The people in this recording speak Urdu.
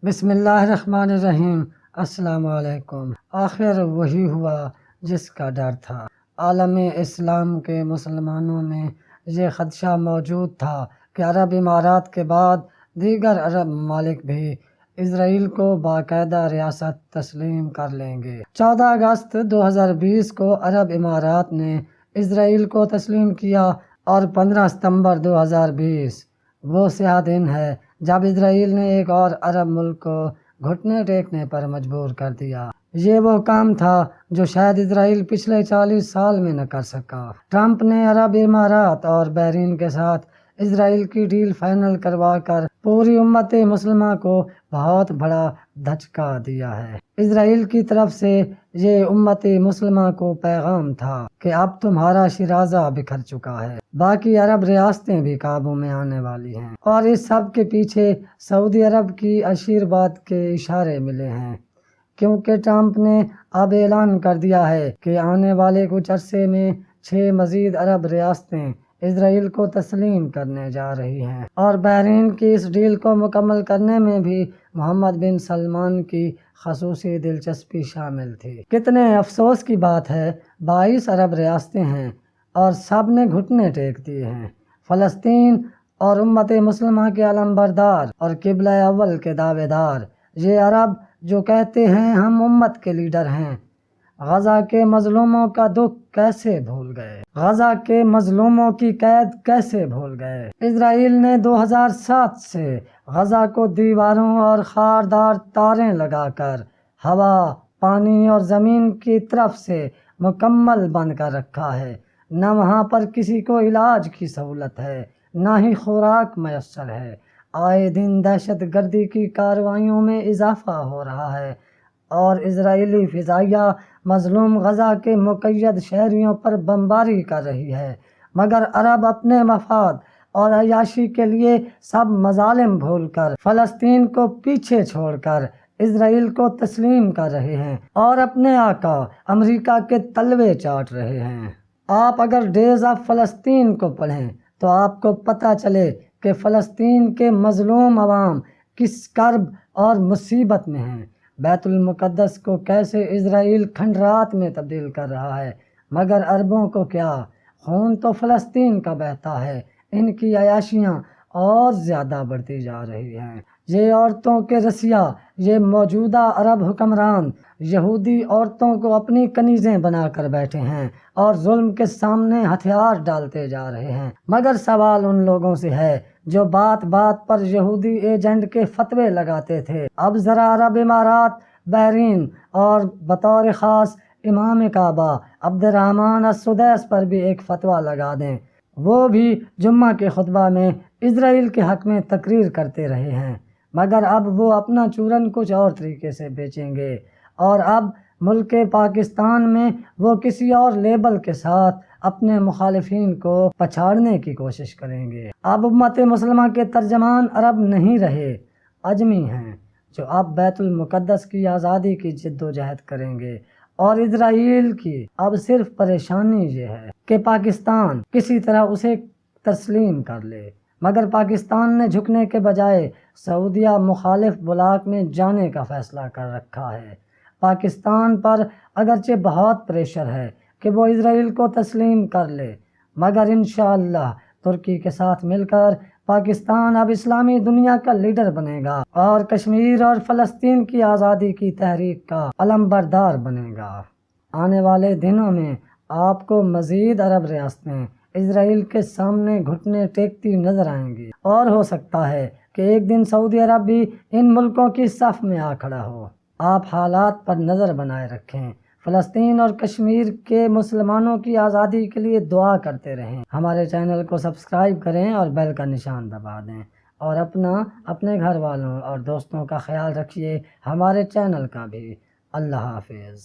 بسم اللہ الرحمن الرحیم۔ السلام علیکم۔ آخر وہی ہوا جس کا ڈر تھا۔ عالم اسلام کے مسلمانوں میں یہ خدشہ موجود تھا کہ عرب امارات کے بعد دیگر عرب ممالک بھی اسرائیل کو باقاعدہ ریاست تسلیم کر لیں گے۔ 14 اگست 2020 کو عرب امارات نے اسرائیل کو تسلیم کیا اور 15 ستمبر 2020 وہ سیاہ دن ہے جب اسرائیل نے ایک اور عرب ملک کو گھٹنے ٹیکنے پر مجبور کر دیا۔ یہ وہ کام تھا جو شاید اسرائیل پچھلے 40 سال میں نہ کر سکا۔ ٹرمپ نے عرب امارات اور بحرین کے ساتھ اسرائیل کی ڈیل فائنل کروا کر پوری امت مسلمہ کو بہت بڑا دھچکا دیا ہے۔ اسرائیل کی طرف سے یہ امت مسلمہ کو پیغام تھا کہ اب تمہارا شیرازہ بکھر چکا ہے، باقی عرب ریاستیں بھی قابو میں آنے والی ہیں، اور اس سب کے پیچھے سعودی عرب کی آشیرواد کے اشارے ملے ہیں، کیونکہ ٹرمپ نے اب اعلان کر دیا ہے کہ آنے والے کچھ عرصے میں 6 مزید عرب ریاستیں اسرائیل کو تسلیم کرنے جا رہی ہیں، اور بحرین کی اس ڈیل کو مکمل کرنے میں بھی محمد بن سلمان کی خصوصی دلچسپی شامل تھی۔ کتنے افسوس کی بات ہے 22 عرب ریاستیں ہیں اور سب نے گھٹنے ٹیک دیے ہیں۔ فلسطین اور امت مسلمہ کے علمبردار اور قبلہ اول کے دعوے دار یہ عرب جو کہتے ہیں ہم امت کے لیڈر ہیں، غزہ کے مظلوموں کا دکھ کیسے بھول گئے، غزہ کے مظلوموں کی قید کیسے بھول گئے۔ اسرائیل نے 2007 سے غزہ کو دیواروں اور خاردار تاریں لگا کر ہوا، پانی اور زمین کی طرف سے مکمل بند کر رکھا ہے۔ نہ وہاں پر کسی کو علاج کی سہولت ہے، نہ ہی خوراک میسر ہے۔ آئے دن دہشت گردی کی کارروائیوں میں اضافہ ہو رہا ہے اور اسرائیلی فضائیہ مظلوم غزہ کے مقید شہریوں پر بمباری کر رہی ہے، مگر عرب اپنے مفاد اور عیاشی کے لیے سب مظالم بھول کر فلسطین کو پیچھے چھوڑ کر اسرائیل کو تسلیم کر رہے ہیں اور اپنے آقا امریکہ کے تلوے چاٹ رہے ہیں۔ آپ اگر ڈیز آف فلسطین کو پڑھیں تو آپ کو پتہ چلے کہ فلسطین کے مظلوم عوام کس کرب اور مصیبت میں ہیں۔ بیت المقدس کو کیسے اسرائیل کھنڈرات میں تبدیل کر رہا ہے، مگر عربوں کو کیا، خون تو فلسطین کا بہتا ہے۔ ان کی عیاشیاں اور زیادہ بڑھتی جا رہی ہیں۔ یہ عورتوں کے رسیا، یہ موجودہ عرب حکمران یہودی عورتوں کو اپنی کنیزیں بنا کر بیٹھے ہیں اور ظلم کے سامنے ہتھیار ڈالتے جا رہے ہیں، مگر سوال ان لوگوں سے ہے جو بات بات پر یہودی ایجنٹ کے فتوے لگاتے تھے۔ اب ذرا عرب امارات، بحرین اور بطور خاص امام کعبہ عبدالرحمن السدیس پر بھی ایک فتویٰ لگا دیں۔ وہ بھی جمعہ کے خطبہ میں اسرائیل کے حق میں تقریر کرتے رہے ہیں، مگر اب وہ اپنا چورن کچھ اور طریقے سے بیچیں گے، اور اب ملک پاکستان میں وہ کسی اور لیبل کے ساتھ اپنے مخالفین کو پچھاڑنے کی کوشش کریں گے۔ اب امت مسلمہ کے ترجمان عرب نہیں رہے، اجمی ہیں، جو اب بیت المقدس کی آزادی کی جد و جہد کریں گے، اور اسرائیل کی اب صرف پریشانی یہ ہے کہ پاکستان کسی طرح اسے تسلیم کر لے، مگر پاکستان نے جھکنے کے بجائے سعودیہ مخالف بلاک میں جانے کا فیصلہ کر رکھا ہے۔ پاکستان پر اگرچہ بہت پریشر ہے کہ وہ اسرائیل کو تسلیم کر لے، مگر انشاءاللہ ترکی کے ساتھ مل کر پاکستان اب اسلامی دنیا کا لیڈر بنے گا اور کشمیر اور فلسطین کی آزادی کی تحریک کا علمبردار بنے گا۔ آنے والے دنوں میں آپ کو مزید عرب ریاستیں اسرائیل کے سامنے گھٹنے ٹیکتی نظر آئیں گی، اور ہو سکتا ہے کہ ایک دن سعودی عرب بھی ان ملکوں کی صف میں آ کھڑا ہو۔ آپ حالات پر نظر بنائے رکھیں، فلسطین اور کشمیر کے مسلمانوں کی آزادی کے لیے دعا کرتے رہیں۔ ہمارے چینل کو سبسکرائب کریں اور بیل کا نشان دبا دیں، اور اپنے گھر والوں اور دوستوں کا خیال رکھیے، ہمارے چینل کا بھی۔ اللہ حافظ۔